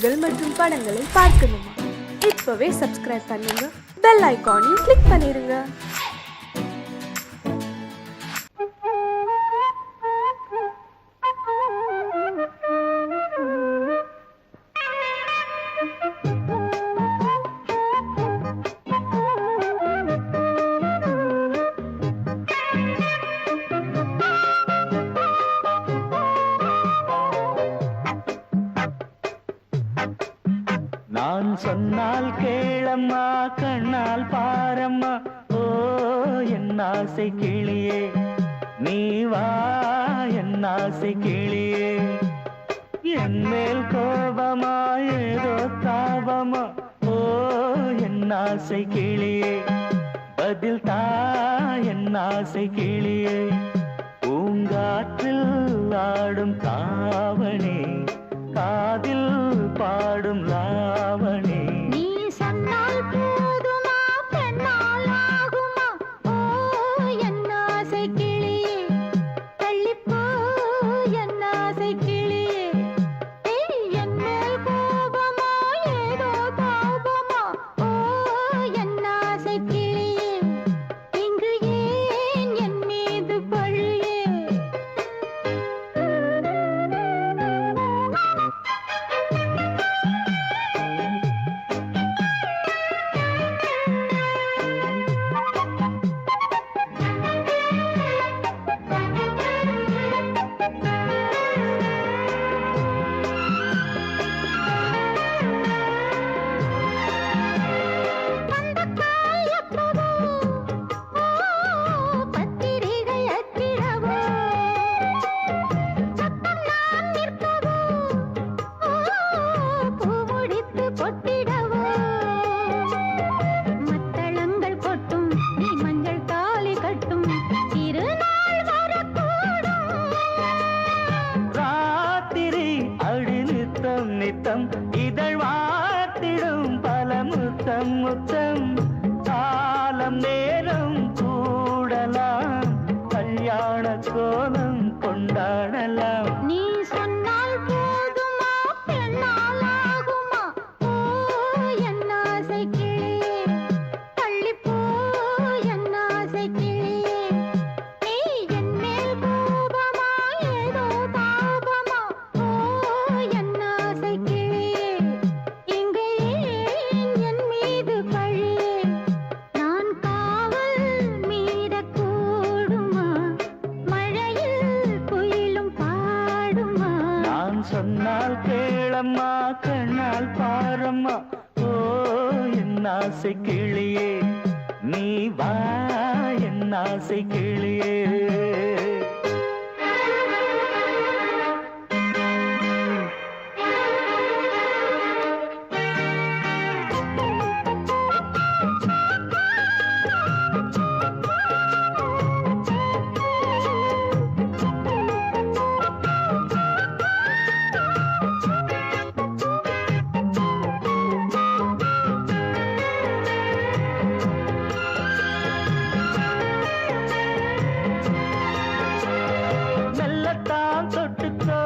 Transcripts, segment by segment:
நிகழ்ச்சிகள் மற்றும் படங்களை பார்க்கணுமா? இப்பவே சப்ஸ்கிரைப் பண்ணுங்க, பெல் ஐகானையும் கிளிக் பண்ணிருங்க. நான் சொன்னால் கேளம்மா, கண்ணால் பாரம்மா, ஓ என் ஆசை கிளியே, நீ வா என் ஆசை கிளியே. என் மேல் கோபமா ஏதோ தாபமா, ஓ என் ஆசை கிளியே, பதில் தா என் ஆசை கிளியே. பூங்காற்றில் ஆடும் தாவணி, காதில் பாடும் லாவணி. நீ சொன்னால் போதுமா, பெண்ணால் ஆகுமா, ஓ என் ஆசை கிளியே, தள்ளிப்போ என் ஆசை கிளியே. என் மேல் கோபமா ஏதோ தாபமா, ஓ என் ஆசை கிளியே, இங்கு ஏன் என் மீது பழியே? நித்தம் இதழ் வாத்திடும் பல முத்தம் முத்தம், காலம் நேரம் கூடலாம், கல்யாண கோலம் கொண்டாடலாம். நீ சொன்னால் போதுமா, பெண்ணால் ஆகுமா, ஓ என் ஆசை கிளியே, தள்ளிப்போ என் ஆசை கிளியே. நீ என் மேல் கோபமா ஏதோ தாபமா, ஓ என் ஆசை கிளியே, இங்கே ஏன் என் மீது பழியே? நான் காவல் மீறக்கூடுமா, மழையில் குயிலும் பாடுமா? நான் சொன்னால் கேளம்மா, கண்ணால் பாரம்மா, ஓ என் ஆசை கிளியே, நீ வா என் ஆசை கிளியே. மெல்லத்தான் தொட்டுக்கோ,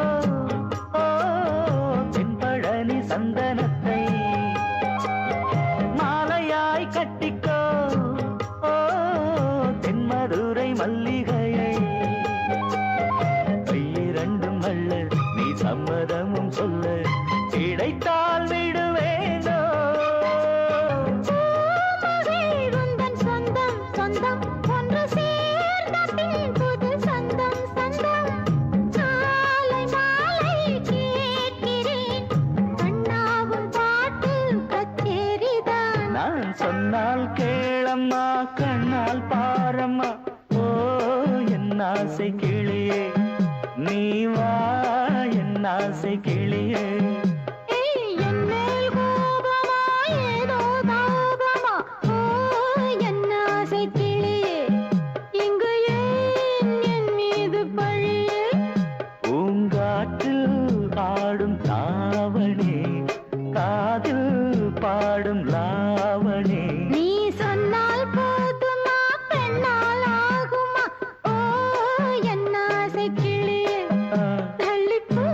ஓ தென்பழனி சந்தனத்தை, மாலையாய் கட்டிக்கோ, ஓ தென்மதுரை மல்லிகையை. கையிரண்டும் அள்ள நீ சம்மதமும் சொல்ல, கிடைத்தால் விடுவேனோ. உந்தன் சொந்தம் சொந்தம் ஒன்று சேர்ந்த பின் புது சொந்தம் சொந்தம். மாலை மாலை கேட்கிறேன், கண்ணாவும் பாட்டு கச்சேரிதான். நான் சொன்னால் கேளம்மா, கண்ணால் பாரம்மா, ஓ என் ஆசை கிளியே, நீ வா என் ஆசை கிளியே. என் மேல் கோபமா ஏதோ தாபமா, ஓ என் ஆசை கிளியே, இங்கு ஏன் என் மீது பழியே? பூங்காற்றில் ஆடும் தாவணி, காதில் பாடும் லாவணி. நீ சொன்னால் போதுமா, பெண்ணால் ஆகுமா, ஓ என் ஆசை கிளியே, தள்ளிப்போ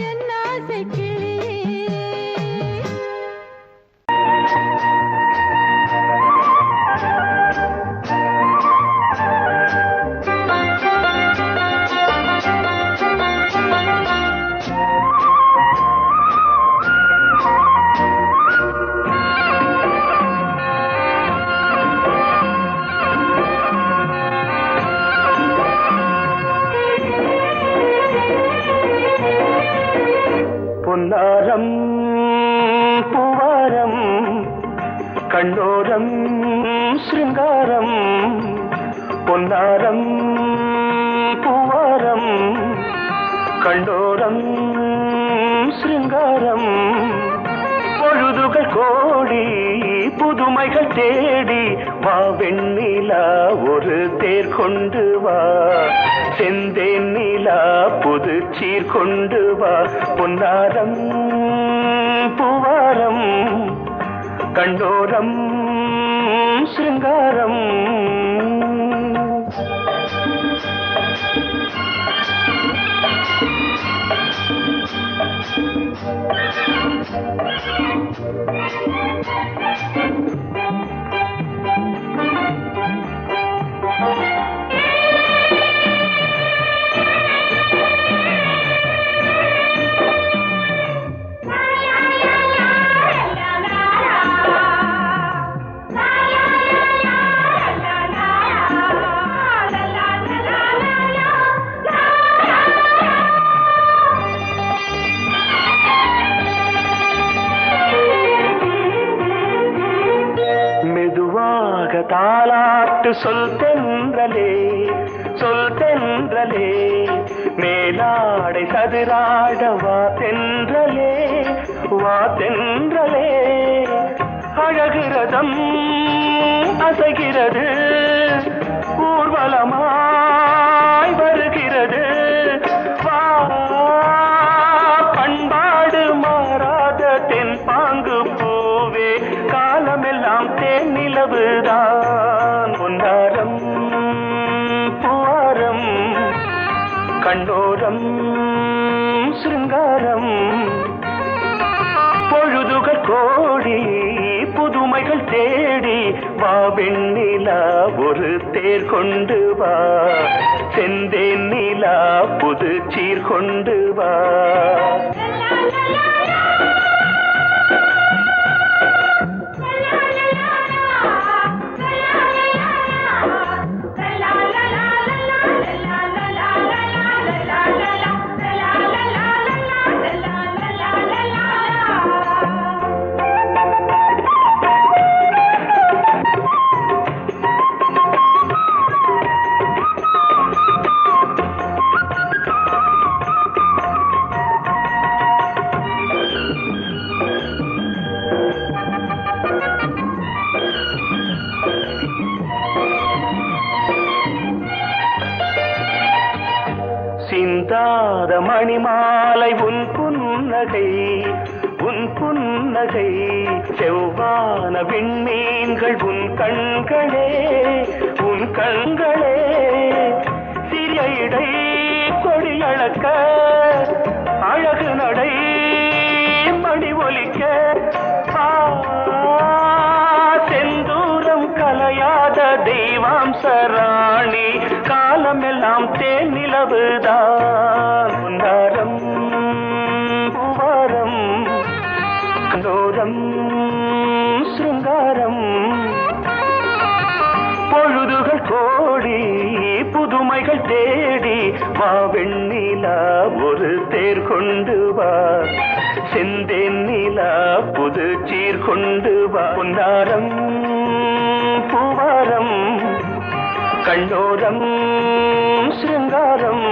என் ஆசை கிளியே. பொன்னாரம் பூவாரம் கண்ணோரம் சிருங்காரம் பொன்னாரம் பூவாரம் கண்டோரம் சிருங்காரம் பொழுதுகள் கோடி புதுமைகள் தேடி வா வெண்ணிலா ஒரு தேர் கொண்டு வா செந்தேன் நிலா புது சீர் கொண்டு வா பொன்னாரம் பூவாரம் கண்டோரம் சிருங்காரம் தாலாட்டு சொல் தென்றலே சொல் தென்றலே மேலாடை சதுராட வா தென்றலே வா தென்றலே அழகிறதம் அசைகிறது ஊர்வலமாய் வருகிறது வா பண்பாடு மாறாத தென் பாங்கு பூவே காலமெல்லாம் தேன் நிலவுதான் பொன்னாரம் பூவாரம் கண்டோரம் சிருங்காரம் பொழுதுகள் கோடி புதுமைகள் தேடி வா வெண்ணிலா ஒரு தேர் கொண்டு வா செந்தேன் நிலா புது சீர் கொண்டு வா சிந்தாத மணிமாலை உன் புன்னகை உன் புன்னகை செவ்வான விண்மீன்கள் உன் கண்களே உன் கண்களே சிறிய இடை கொடியளக்க அழகு நடை மணி ஒலிக்க செந்தூரம் கலையாத தெய்வாம்சராணி காலமெல்லாம் தேன் நிலவுதான் பொன்னாரம் பூவாரம் கண்டோரம் சிருங்காரம் பொழுதுகள் கோடி புதுமைகள் தேடி வா வெண்ணிலா ஒரு தேர் கொண்டு வா செந்தேன் நிலா புது சீர் கொண்டு வா பொன்னாரம் பூவாரம் கண்டோரம் சிருங்காரம்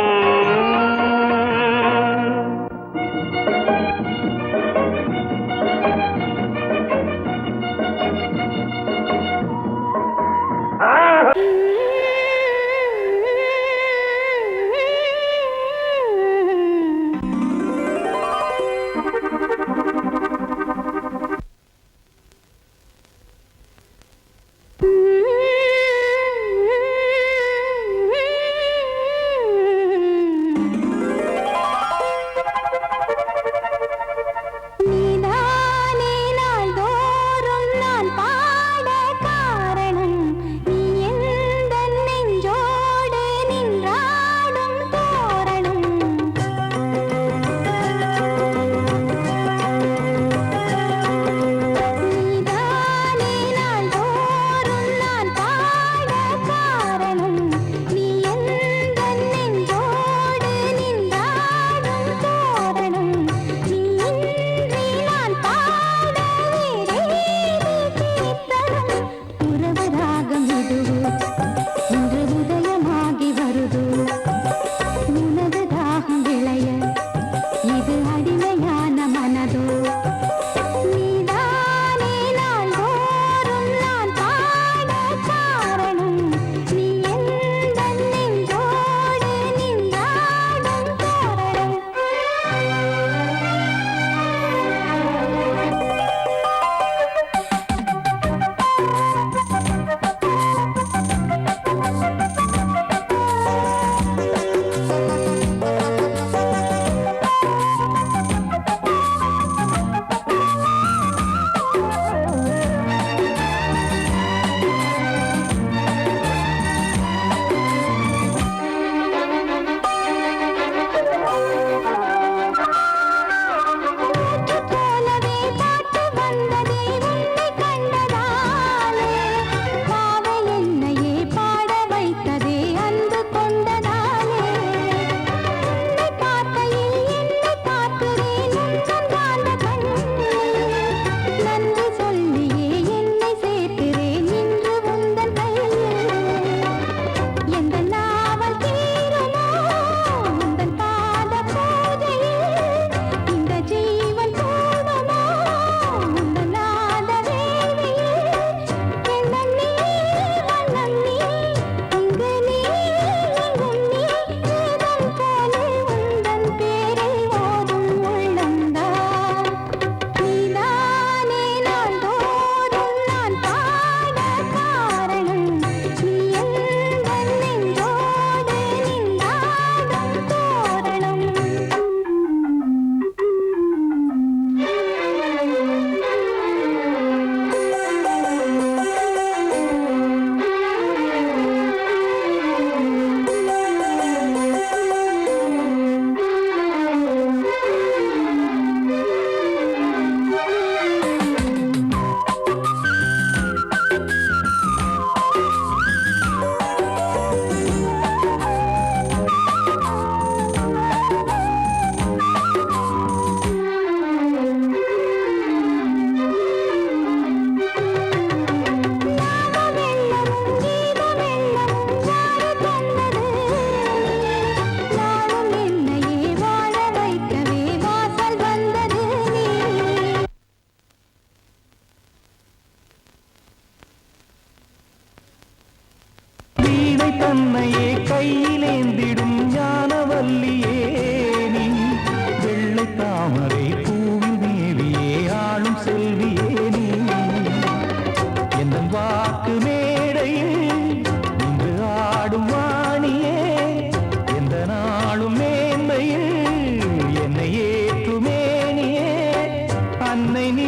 அன்னை நீ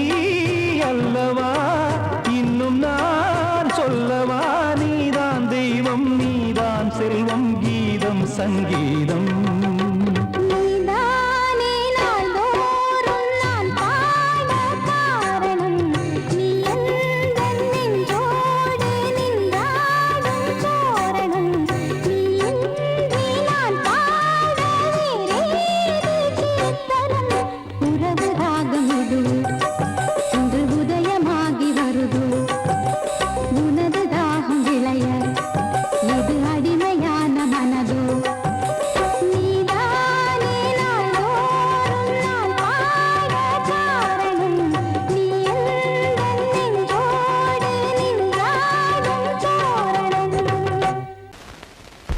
அல்லவா, இன்னும் நான் சொல்லவா, நீதான் தெய்வம் நீதான் செல்வம், கீதம் சங்கீதம். நீதானே நாள்தோறும் நான் பாட காரணம், நீ எந்தன் நெஞ்சோடு நின்றாடும் தோரணம். நீ இன்றி நான் பாட வேறேது கீர்த்தனம். உறவு ராகம் இது இன்று உதயமாகி வருது, உனது தாகம் விளைய இது அடிமையான மனதோ. நீதானே நாள்தோறும் நான் பாட காரணம், நீ எந்தன் நெஞ்சோடு நின்றாடும் தோரணம்.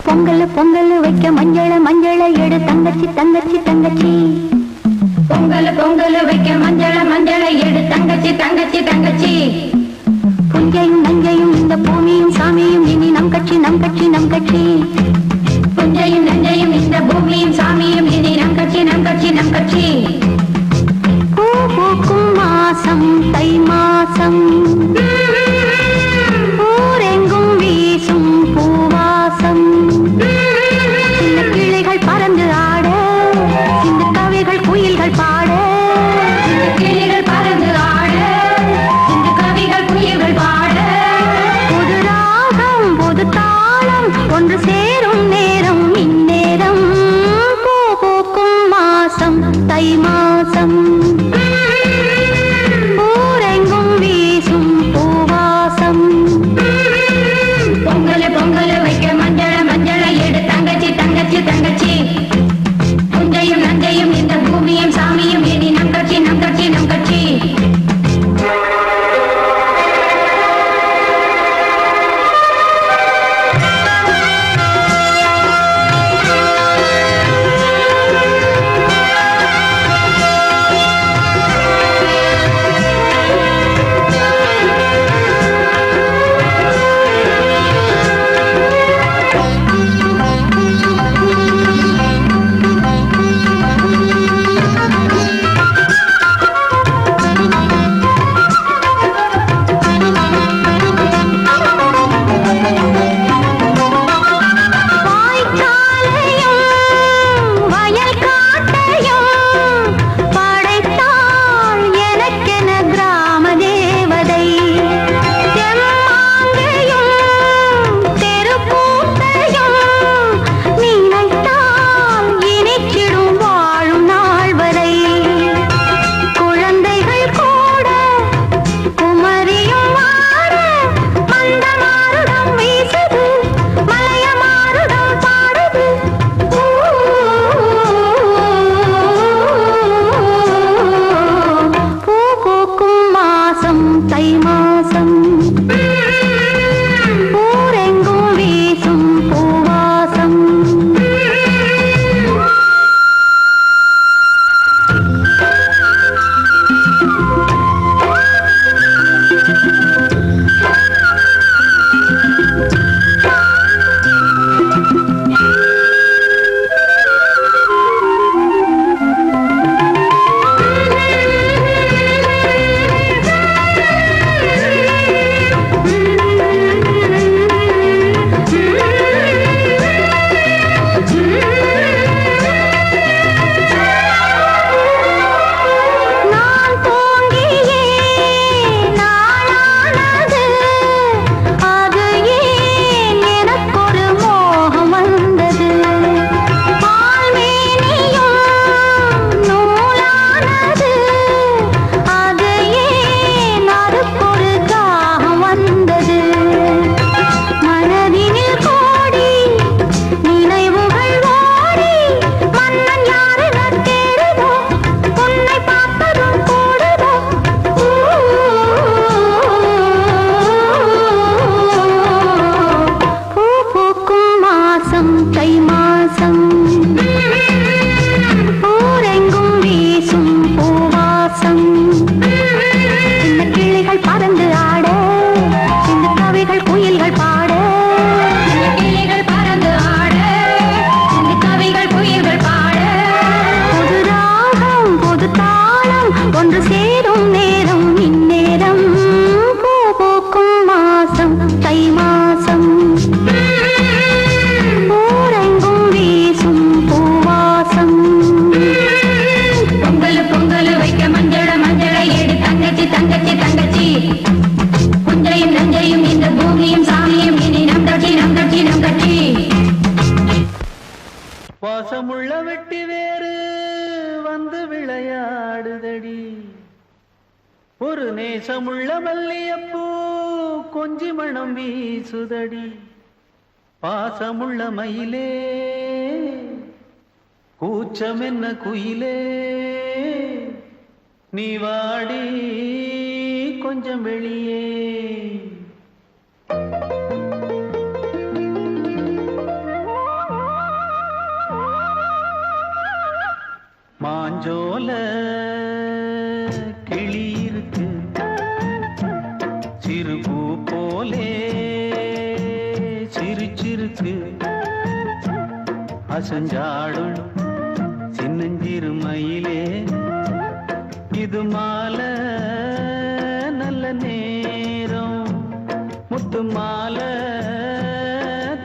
பொங்கல் பொங்கல் வைக்க மஞ்சள மஞ்சள எடு தங்கச்சி தங்கச்சி தங்கச்சி. பொங்கல் பொங்கல் வைக்க மஞ்சள மஞ்சள எடு தங்கச்சி தங்கச்சி தங்கச்சி. புஞ்சையும் நஞ்சையும் இந்த பூமியும் சாமியும் இனி நம் கட்சி நம் கட்சி நம் கட்சி. புஞ்சையும் நஞ்சையும் இந்த பூமியும் சாமியும் இனி நம் கட்சி நம் கட்சி நம் கட்சி. பூ பூக்கும் மாசம் தை மாசம், ஊரெங்கும் வீசும் பூவாசம். சின்ன கிளைகள் பறந்து ஆட, சின்ன கவிகள் குயில்கள் பாட. சின்ன கிளைகள் பறந்து ஆட, சின்ன கவிகள் குயில்கள் பாட. புது ராகம் புது தாளம் ஒன்று சேரும் நேரம் இந்நேரம். பூ பூக்கும் மாசம் தை மாசம், ஊரெங்கும் வீசும் பூவாசம். பொங்கல் பொங்கல் வைக்க மஞ்சள மஞ்சள எடு தங்கச்சி தங்கச்சி தங்கச்சி. புஞ்சையும் நஞ்சையும் இந்த பூமியும் சாமியும் இனி நம் கட்சி நம் கட்சி நம் கட்சி. ஒன்று சேரும் நேரம் இந்நேரம் பூ பூக்கும் மாசம் தை மாசம் ஊரெங்கும் வீசும் பூவாசம் பொங்கல் பொங்கல் வைக்க மஞ்சள மஞ்சளை எடு தங்கச்சி தங்கச்சி தங்கச்சி புஞ்சையும் நஞ்சையும் இந்த பூமியும் சாமியும் இனி நம் கட்சி நம் கட்சி நம் கட்சி வாசமுள்ள வெட்டி வேறு வந்து விளையாடுதடி ஒரு நேசமுள்ள மல்லியப்பூ கொஞ்சி மணம் வீசுதடி பாசமுள்ள மயிலே கூச்சம் என்ன குயிலே நீ வாடி கொஞ்சம் வெளியே மாஞ்சோல கிளி இருக்கு சிறுபூ போலே சிரிச்சிருக்கு அசஞ்சாடும் சின்னஞ்சிறு மயிலே இது மாலை நல்ல நேரம் முத்து மாலை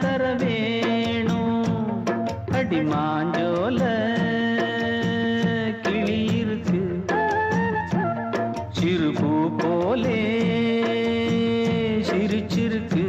தர வேணும் அடி மாஞ்சோல கிளி இருக்கு சிறுபூ போலே சிரிச்சிருக்கு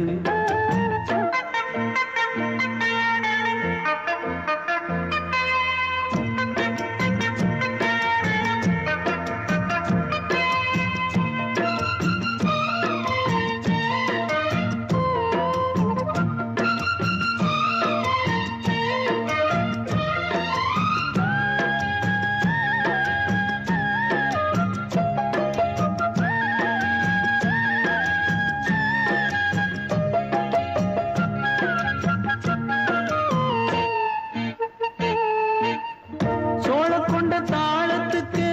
சோழக்கொண்ட தாளத்துக்கு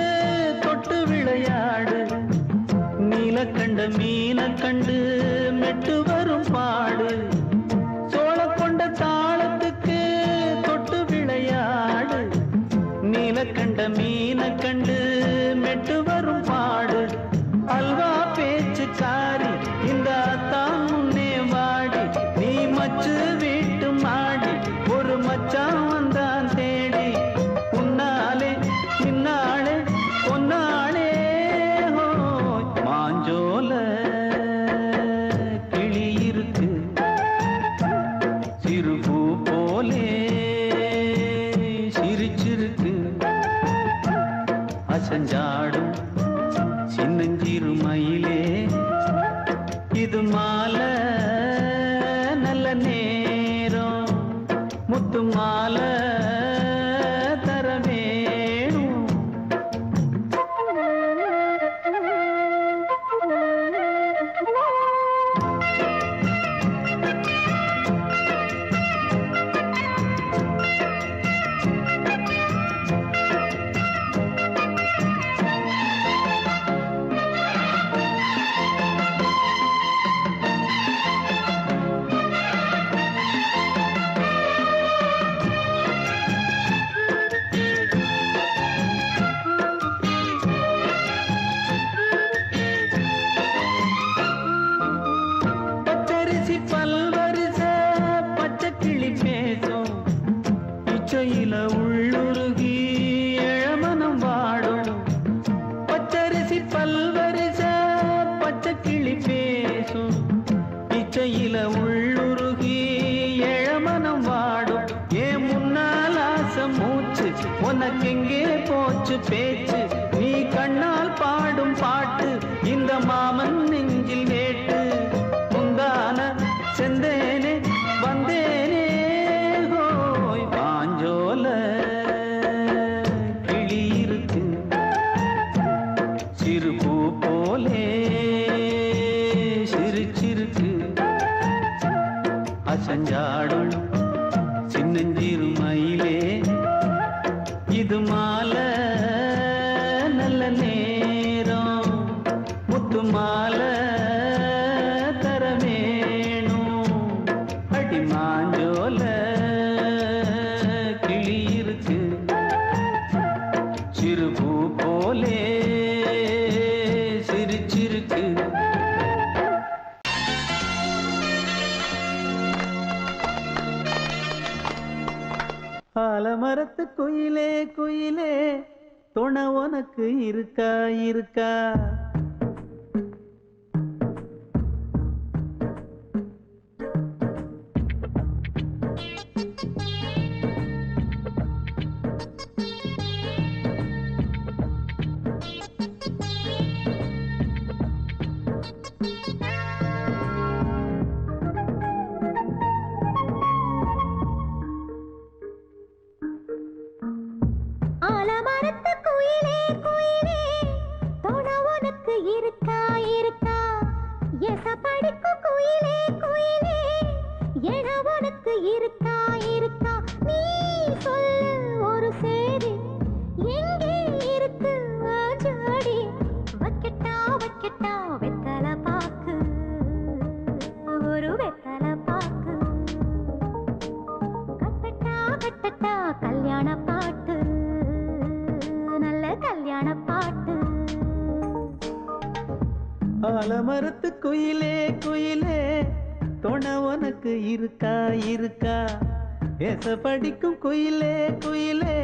தொட்டு விளையாடு நீலக்கண்ட மீன கண்டு மெட்டு வரும் பாடு சோழக்கொண்ட தாளத்துக்கு தொட்டு விளையாடு நீலக்கண்ட மீன கண்டு மெட்டு வரும் பாடு அல்வா பேச்சுக்காரி இந்த தான் முன்னே வாடி நீ மச்சு வீட்டு மாடி ஒரு மச்சான் வந்தான் தேடி உன்னாலே இன்னாளே பொன்னாளே ஹோய் மாஞ்சோல கிளி இருக்கு சிறுபூ போலே சிரிச்சிருக்கு அசஞ்சாடும் சின்னஞ்சிறு மயிலே இது மாலை நல்ல நேரம் முத்து மாலை தர வேணும் பச்சரிசி பல்வரிச பச்சை கிளி பேசும் இச்சையில உள்ளுருகி இளமனம் வாடும் பச்சரிசி பல்வரிச பச்சை கிளி பேசும் இச்சையில உள்ளுருகி இளமனம் வாடும் ஏன் முன்னால் ஆசை மூச்சு உனக்கெங்கே போச்சு பேச்சு நீ கண்ணால் பாடும் பாட்டு இந்த மாமன் நெஞ்சில் வேட்டு முந்தான செந்தேனே வந்தேனே ஹோய் பாஞ்சோல கிளி இருக்கு சிறுபூ போலே சிரிச்சிருக்கு அசஞ்சாடும் சின்னஞ்சிறு மயிலே இது மாலை நல்ல நேரம் முத்து மாலை தர வேணும் அடி மாஞ்சோல கிளி இருக்கு சிறுபூ போலே குயிலே குயிலே துணை உனக்கு இருக்கா இருக்கா ஆலமரத்து குயிலே குயிலே துணை உனக்கு இருக்கா இருக்கா எசப்படிக்கும் குயிலே குயிலே என உனக்கு இருக்கா இருக்கா நீ சொல்லு ஒரு சேதி எங்கே இருக்கு ஜோடி வைக்கட்டா வைக்கட்டா வெத்தலை பாக்கு ஒரு வெத்தலை பாக்கு கட்டட்டா கட்டட்டா கல்யாண பாட்டு நல்ல கல்யாண பாட்டு ஆலமரத்து குயிலே குயிலே துணை உனக்கு இருக்கா இருக்கா ஏச படிக்கும் குயிலே குயிலே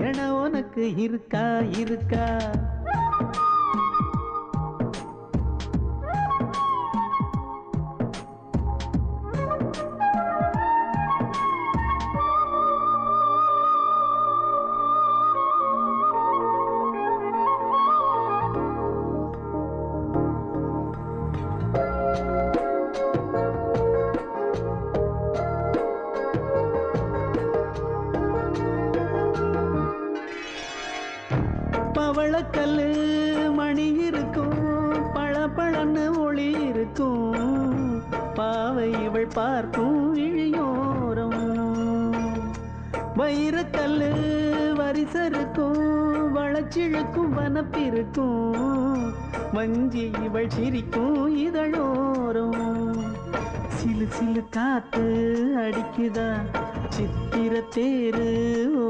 என உனக்கு இருக்கா இருக்கா பவளக்கல்லு மணி இருக்கும் பளபளன்னு ஒளி இருக்கும் பாவை இவள் பார்க்கும் இழியோரம் வைரக்கல்லு வரிசருக்கும் வளச்சிழுக்கும் வனப்பிருக்கும் வஞ்சி இவள் சிரிக்கும் இதழோரம் சிலு சிலு காத்து அடிக்குதா சித்திர தேரு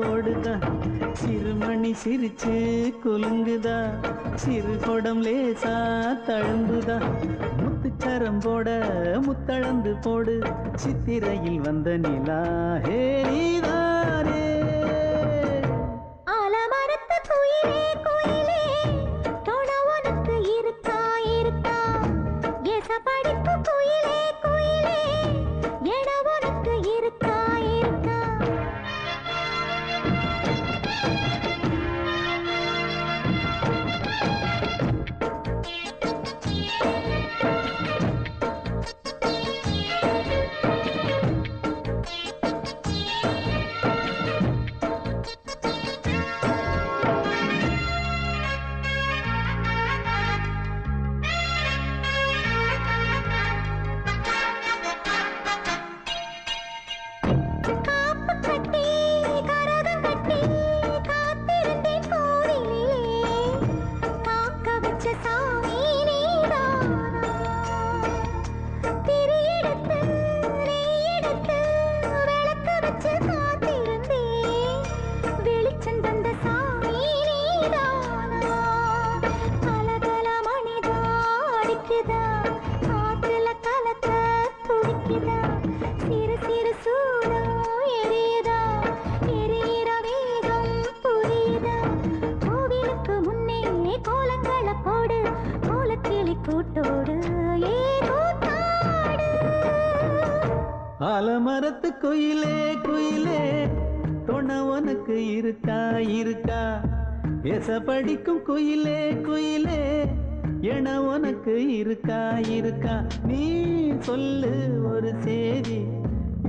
ஓடுதா சிறுமணி சிரிச்சு குலுங்குதா சிறு கொடம் லேசா தழும்புதா முத்துச்சரம் போட முத்தளந்து போடு சித்திரையில் வந்த நிலா ஹே நீதானே ஆலமரத்து குயிலே குயிலே துணை உனக்கு இருக்கா இருக்கா எசப்படிக்கும் குயிலே குயிலே என உனக்கு இருக்கா இருக்கா காப்பு கட்டி கரகம் கட்டி காத்திருந்தேன் கோவிலிலே காக்க வச்ச சாமி நீதானா திரி எடுத்து நெய் எடுத்து விளக்கு வச்சு காத்திருந்தேன் வெளிச்சம் தந்த சாமி நீதானா கலகல மணிதா அடிக்குதா காத்துல கலக்க துடிக்குதா சிறு சிறு சூடம் எரியுதா எரியிற வேகம் புரியுதா கோவிலுக்கு முன்னே கோலங்கள போடு கோலக்கிளி கூட்டோடு ஏ கூத்தாடு ஆலமரத்து குயிலே குயிலே துணை உனக்கு இருக்கா இருக்கா எச படிக்கும் குயிலே குயிலே என உனக்கு இருக்கா இருக்கா நீ சொல்லு ஒரு சேதி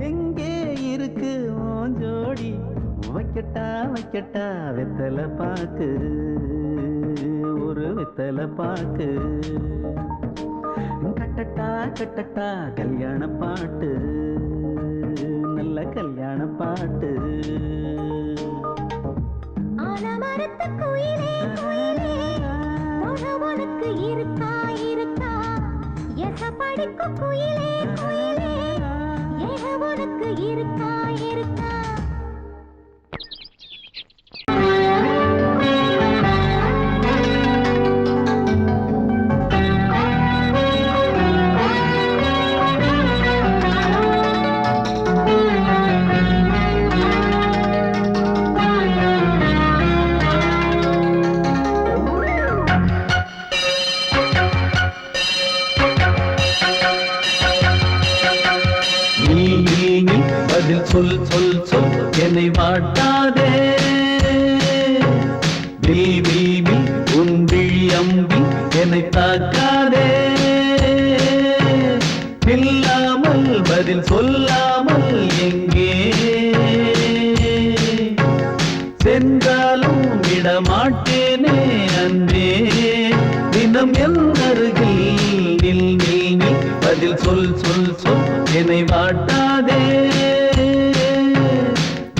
எங்கே இருக்கு உன் ஜோடி வைக்கட்டா வைக்கட்டா வெத்தலை பாக்கு ஒரு வெத்தலை பாக்கு கட்டட்டா கட்டட்டா கல்யாண பாட்டு நல்ல கல்யாண பாட்டு ஆலமரத்து குயிலே குயிலே துணை உனக்கு இருக்கா இருக்கா எசப்படிக்கும் குயிலே குயிலே என உனக்கு இருக்கா இருக்கா சொல் சொல் சொல் என்னை வாட்டாதே. வில் வில் வில் உன் விழி அம்பி என்னை தாக்காதே. இல்லாமல் பதில் சொல்லாமல் எங்கே சென்றாலும் விடமாட்டேனே அன்பே. தினம் என் அருகில் நில் நில் நில் பதில் சொல் சொல் சொல் என்னை வாட்டாதே.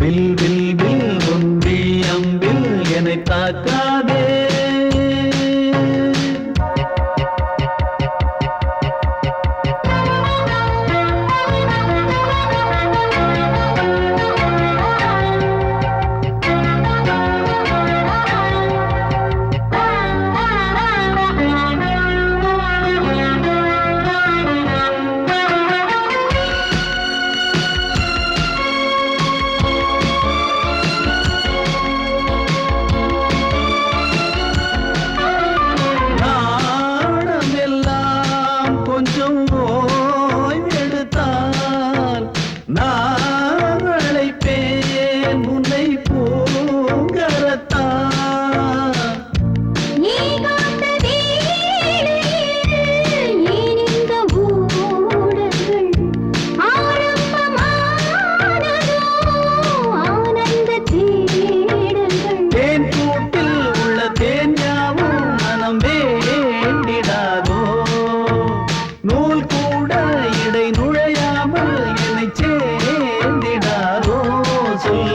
வில் வில் வில் உன் விழி அம்பில் என்னை தாக்காதே. கொஞ்சம் ஓய்வெடுத்தால் நான் அழைப்பேன் உன்னை பூங்கரத்தான். தேன் கூட்டில் உள்ள தேன் யாவும் மனம் வேண்டிடாதோ. நூல் கூட இடை நுழையாமல் என்னை சேர்ந்திடாதோ. சொல்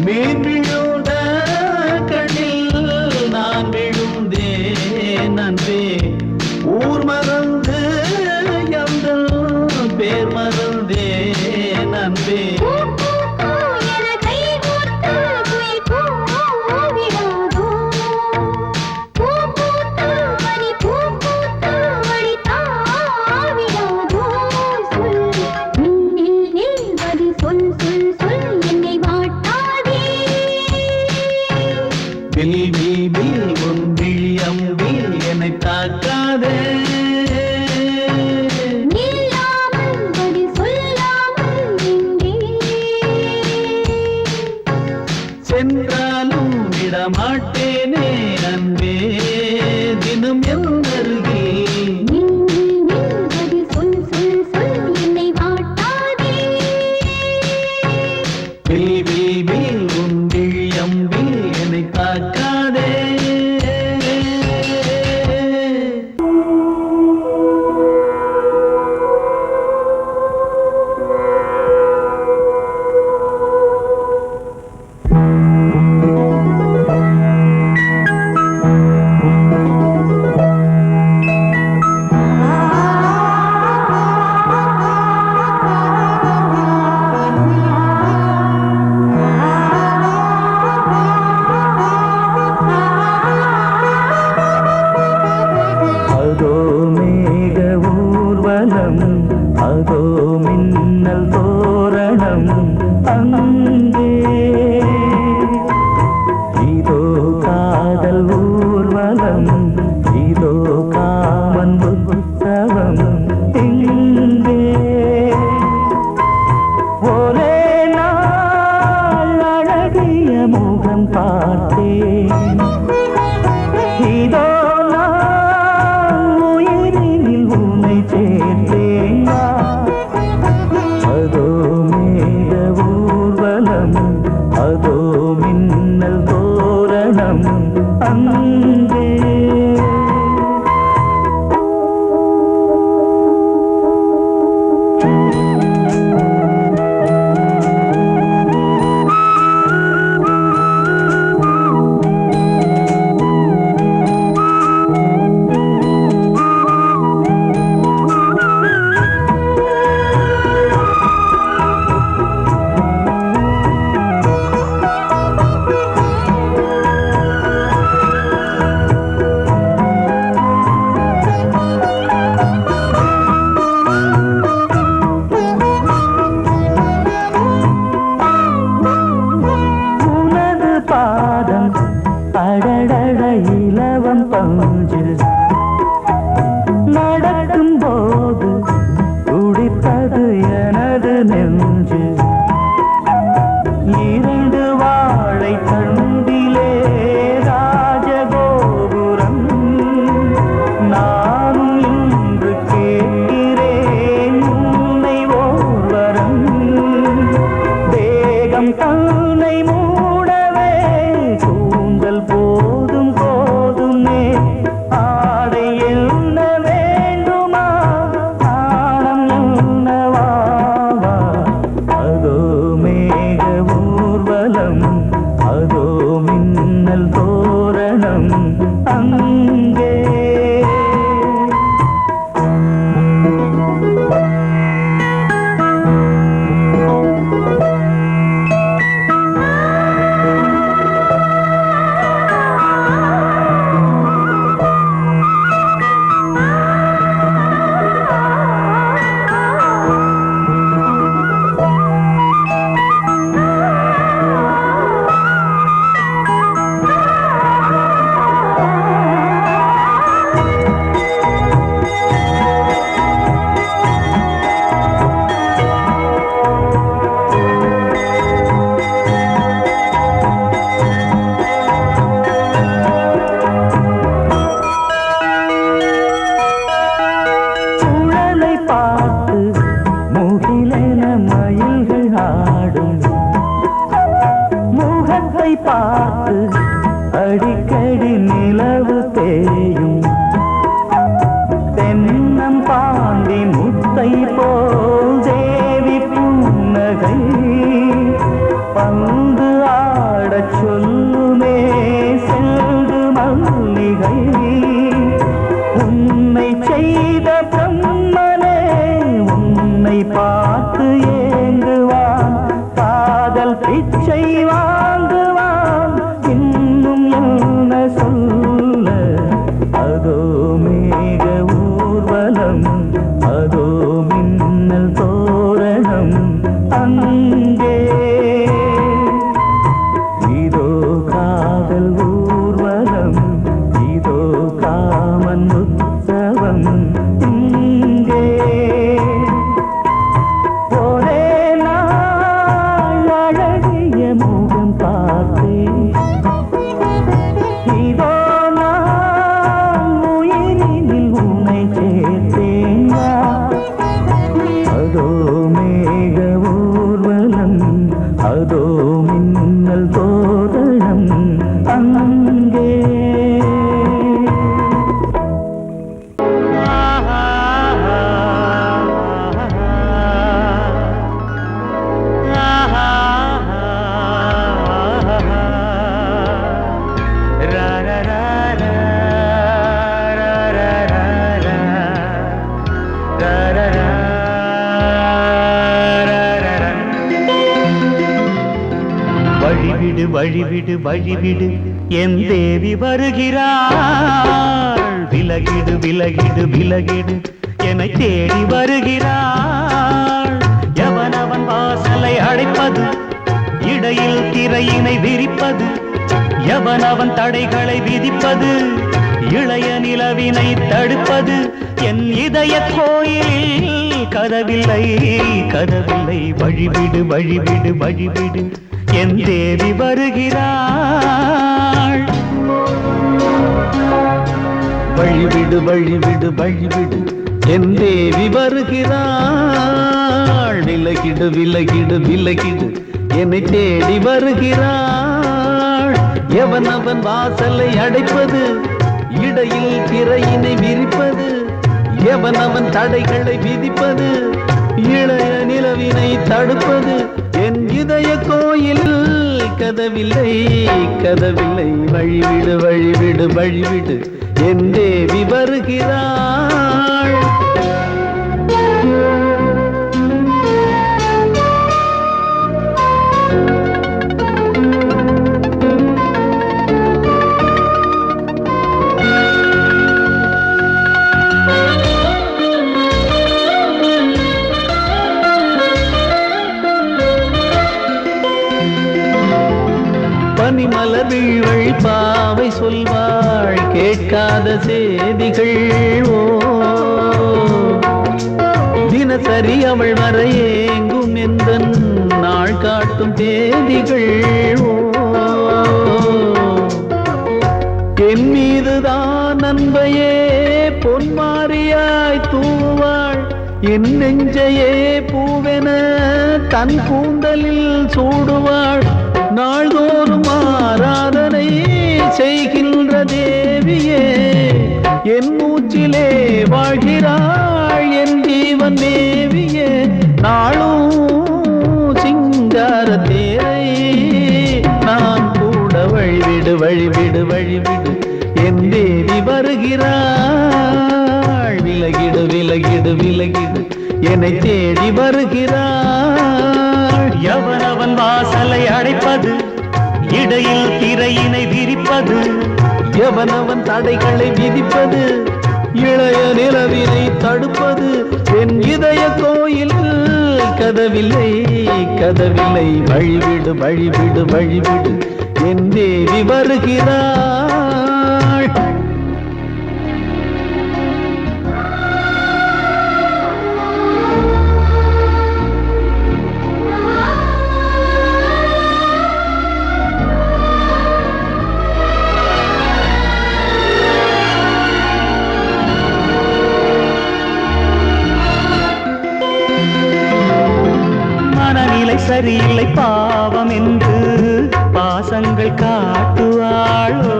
மீன் விழுந்த கண்ணில் நான் விழுந்தேன் அன்பே. ஊர் மறந்து எங்கள் பேர் மறந்தேன் அன்பே. வில் வில் வில் உன் விழி அம்பில் என்னை தாக்காதே. சென்றாலும் விடமாட்டேனே அன்பே. தினம் என் அருகில் வில் வில் வில் உன் விழி அம்பில் என்னை தாக்காதே. முகம் பார்த்தேன். இதோ நான் உயிரினில் உன்னை சேர்த்தேன். அதோ மேக ஊர்வலம், அதோ மின்னல் தோரணம் அங்கே. அடடட இலவம் பஞ்சு நடக்கும் போது துடித்தது எனது நெஞ்சு. இரண்டு வாழை தண்டிலே ராஜகோபுரம். நானும் இன்று கேட்கிறேன் உன்னை ஓர்வரம். தேகம் தன்னை மூடவே கூந்தல் போதும் போதுமே. ஆடை என்ன வேண்டுமா, ஆடம் என்னவா? அதோ மேக ஊர்வலம், அதோ மின்னல் தோரணம் அங்கே. பார்த்து அடிக்கடி நிலவு தேயும். தென்னம் பாண்டி முத்தை போல் தேவி புன்னகை. பந்து ஆடச் சொல்லுமே செல்து மல்லிகை. உன்னை செய்த பிரம்மனே உன்னை பார்த்து ஏங்குவான். காதல் பிச்சை வாங்குவான். இன்னும் என்ன சொல்ல? அதோ மேக ஊர்வலம், அதோ மின்னல் தோரணம் அங்கே. இதோ காதல் ஊர்வலம், இதோ காமன் உற்சவம் இங்கே. ஒரே நாள் அழகிய முகம் பார்த்தேன். இதோ நான் உயிரினில் உன்னை சேர்த்தேன். அதோ மேக ஊர்வலம், அதோ மின்னல் தோரணம் அங்கே. வழிவிடு வழிவிடு வழிவிடு என் தேவி வருகிறாள். விலகிடு விலகிடு விலகிடு என்னை தேடி வருகிறாள். எவனவன் வாசலை அடைப்பது, இடையில் திரையினை விரிப்பது, எவனவன் தடைகளை விதிப்பது, இளைய நிலவினை தடுப்பது. என் இதய கோயிலில் கதவில்லை கதவில்லை. வழிவிடு வழிவிடு வழிவிடு என் தேவி வருகிறாள். வழிவிடு வழிவிடு வழிவிடு என் தேவி வருகிறாள். விலகிடு விலகிடு விலகிடு என்னை தேடி வருகிறாள். எவன் அவன் வாசலை அடைப்பது, இடையில் திரையினை விரிப்பது, எவன் அவன் தடைகளை விதிப்பது, இளைய நிலவினை தடுப்பது, என் இதய கோயில் கதவில்லை கதவில்லை. வழிவிடு வழிவிடு வழிவிடு என் தேவி வருகிறாள். பனிமலர் வீழ்வழி பாவை சொல்வாள் கேட்காத செய்திகள். ஓ தினசரி அவள் வர ஏங்கும் எந்த நாள் காட்டும் தேதிகள். ஓ என் மீதுதான் அன்பையே பொன்மாரியாய் தூவாள். என் நெஞ்சையே பூவென தன் கூந்தலில் சூடுவாள். நாள்தோறும் ஆராதனை செய்கின்ற தேவியே என் மூச்சிலே வாழ்கிறாள். என் ஜீவன் தேவியே நாளும் சிங்கார தேரை நான் கூட. வழிவிடு வழிவிடு வழிவிடு என் தேவி வருகிறாள். விலகிடு விலகிடு விலகிடு என்னை தேடி வருகிறாள். எவனவன் வாசலை அடைப்பது, இடையில் திரையினை விரிப்பது, எவனவன் தடைகளை விதிப்பது, இளைய நிலவினை தடுப்பது, என் இதய கோயில் கதவில்லை கதவில்லை. வழிவிடு வழிவிடு வழிவிடு என் தேவி வருகிறாள். சரியில்லை பாவம் என்று பாசங்கள் காட்டுவாளோ.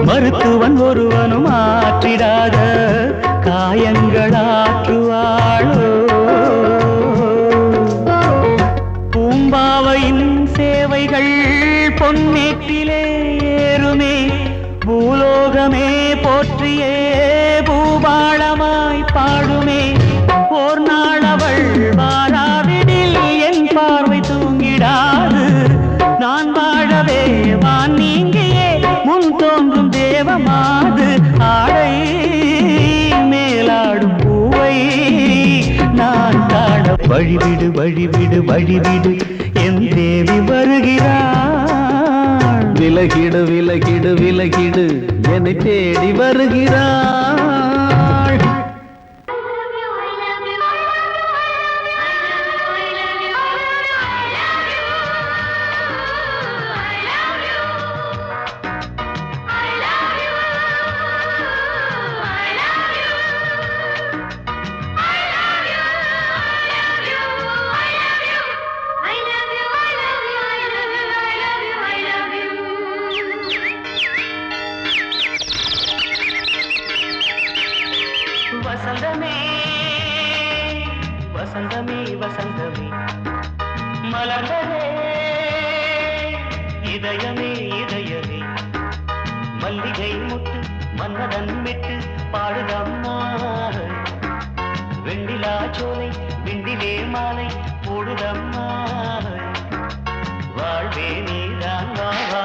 மருத்துவன் ஒருவனும் ஆற்றிடாத காயங்களாற்றுவாளோ. பூம்பாவையின் சேவைகள் பொன்னேற்றிலே ஏறுமே. பூலோகமே போற்றியே பூபாளமாய் பாடுமே. ஓர் நாள் அவள் வாராவிடில் என் பார்வை தூங்கிடாது. நான் வாழவே வான் நீங்கியே முன் தோன்றும் தேவமாது. ஆடை மேலாடும் பூவை நான் காண. வழிவிடு வழிவிடு வழிவிடு என் தேவி வருகிறாள். விலகிடு விலகிடு விலகிடு என்னை தேடி வருகிறாள். வசந்தமே வசந்தமே வசந்தமே மலர்ந்ததே இதயமே இதயமே. மல்லிகை முட்டு மன்னதன் விட்டு பாடுதம்மா. வெண்ணிலா சோலை விண்டிலே மாலை போடுதம்மா. வாழ்வே நீதான் வா வா.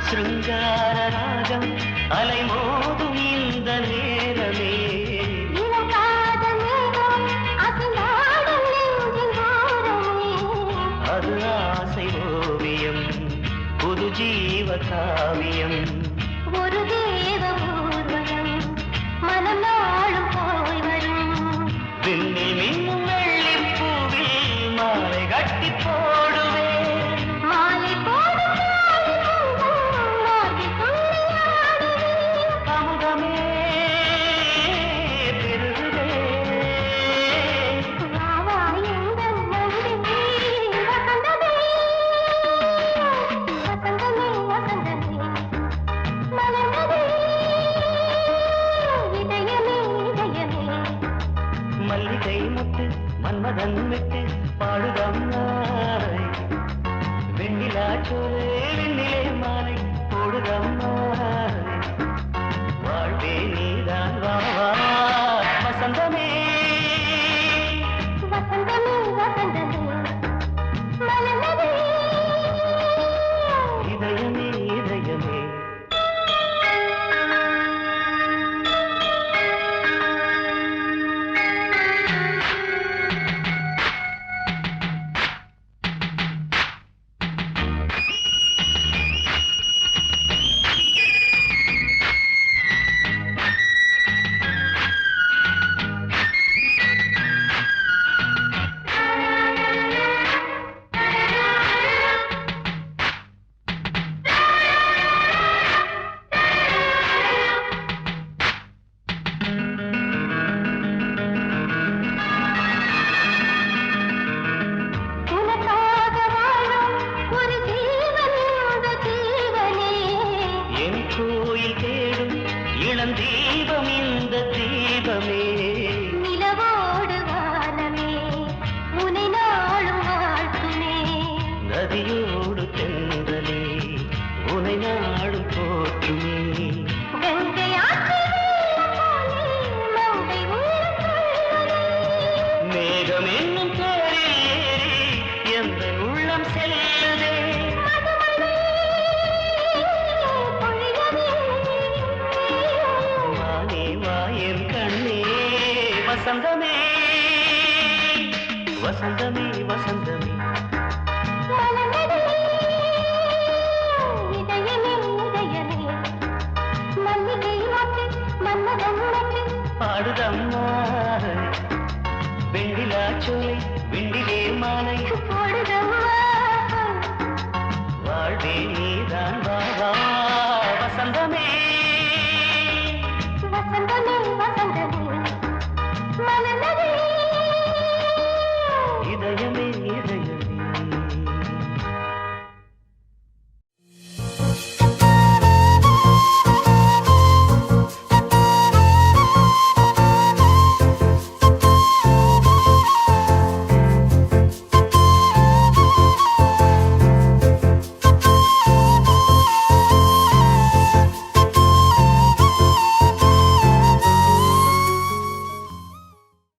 சிருங்கார ராகம் அலைமோதும் இந்த நேரமே இளம் காதல் மேகம் அசைந்தாடும் நெஞ்சின் ஓரமே. அது ஆசை ஓவியம் புது ஜீவ காவியம் ஒரு தேவ ஊர்வலம் மனம் நாளும் போய் வரும். விண்ணில் மின்னும் வெள்ளிப்பூவில் மாலை கட்டி போடுவேன் மாலை போடும் மார்பில் துள்ளியாடுவேன். அமுதமே பெருகுதே வா வா எங்கள் நந்தினி வசந்தமே வசந்தமே வசந்தமே மலர்ந்ததே இதயமே இதயமே. மல்லிகை முத்து மன்மதன் விட்டு பாடுதம்மாய் வெண்ணிலா சோலே வெண்ணிலே மாலை போடுதம்மாய் வாழ்வே நீதான் வா வா வசந்தமே வசந்தமே வசந்தமே மலர்ந்ததே இதயமே இதயமே உனக்காக வாழும் ஒரு ஜீவன் இந்த ஜீவனே. என் கோயில் தேடும் இளம் தீபம் இந்த தீபமே நிலவோடு வானமே உனை நாளும் வாழ்த்துமே. நதியோடு தென்றலே உனை நாடும் போற்றுமே கங்கை ஆற்று வெள்ளம் போலே மங்கை உள்ளம் துள்ளுதே. மேகம் என்னும் தேரில் ஏறி எந்த உள்ளம் செல்லுதே மதுமழை பொழியவே. வானே வாயன் கண்ணே வசந்தமே வசந்தமே வசந்தமே மலர்ந்ததே இதயமே இதயமே. மல்லிகை மொட்டு மன்மதன் மொட்டு பாடுதம்மா வெண்ணிலா சோலை வெண்ணிலே மாலை போடுதம்மா வாழ்வே நீ